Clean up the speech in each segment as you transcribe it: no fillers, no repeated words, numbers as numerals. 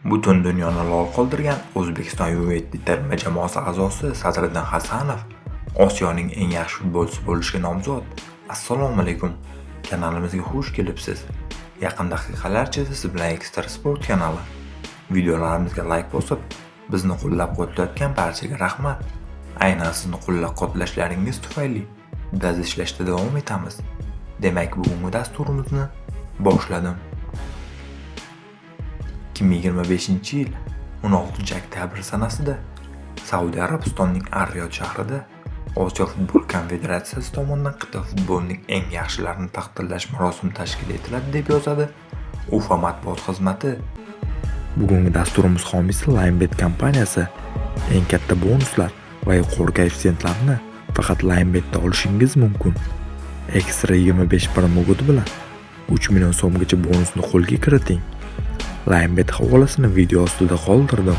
Butun dunyoni lol qoldirgan O'zbekiston U17 terma jamoasi a'zosi Sadriddin Hasanov Osiyoning eng yaxshi futbolchisi bo'lishga nomzod. Assalomu alaykum. Kanalimizga xush kelibsiz. Yaqin daqiqalar ichida siz bilan Ekstra Sport kanali. Videolarimizga like bosib, bizni qo'llab-quvvatlayotgan barchaga rahmat. Aynan sizni qo'llab-quvvatlashlaringiz tufayli biz ishlashda davom etamiz. Demak, bugungi dasturimizni boshladim. 2025-yil 16-oktyabr sanasida Saudiya Arabistonining Ar-Riyod shahrida Osiyo futbol konfederatsiyasi tomonidan qit'a futbolining eng yaxshilarini taqdirlash marosimi tashkil etiladi deb yozadi UFA matbuot xizmati. Bugungi dasturimiz homiysi Linebet kompaniyasi. Eng katta bonuslar va yuqori koeffitsiyentlarni faqat Linebetda olishingiz mumkin. Ekstra 25 promo kodi bilan 3 million so'mgacha bonusni qo'lga kiriting. Linebet havolasini video ostida qoldirdim.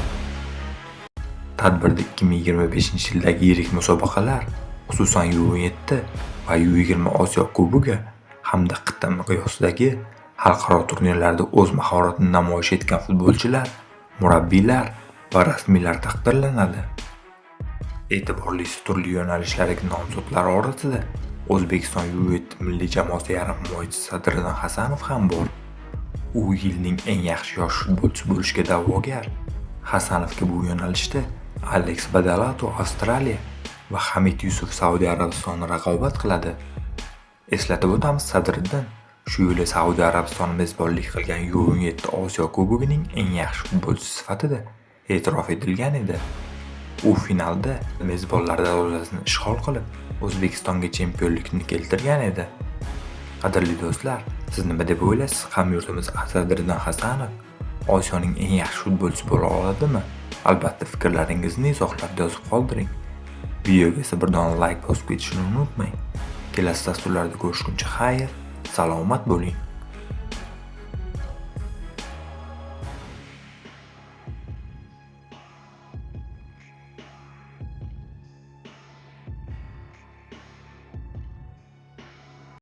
Tadbirda 2025-yildagi yirik musobaqalar, xususan U17 va U20 Osiyo Kubogi hamda qit'a miqyosidagi xalqaro turnirlarda o'z mahoratini namoyish etgan futbolchilar, murabbiylar va rasmiylar taqdirlanadi. E'tiborlisi turli yo'nalishdagi nomzodlar orasida O'zbekiston U17 milliy jamoasi yarim himoyachisi Sadriddin Hasanov ham bor. U yilning eng yaxshi yosh futbolchisi bo'lishga da'vogar. Hasanovga bu yo'nalishda Alex Badalato Avstraliya va Hamid Yusuf Saudiya Arabistoni raqobat qiladi. Eslatib o'tamiz, Sadriddin shu yili Saudiya Arabistoni mezbonlik qilgan U17 Osiyo Kubogining eng yaxshi futbolchisi sifatida e'tirof etilgan edi. U finalda mezbonlar darvozasini ishg'ol qilib, O'zbekistonga chempionlikni keltirgan edi. Qadrli do'stlar, siz nima deb o'ylaysiz? Hamyurtimiz Sadriddin Hasanov Osiyoning eng yaxshi futbolchisi bo'la oladimi? Albatta fikrlaringizni izohlarda yozib qoldiring. Videoga esa bir dona like bosib ketishni unutmang. Kelasi dasturlarda ko'rishguncha xayr, salomat bo'ling.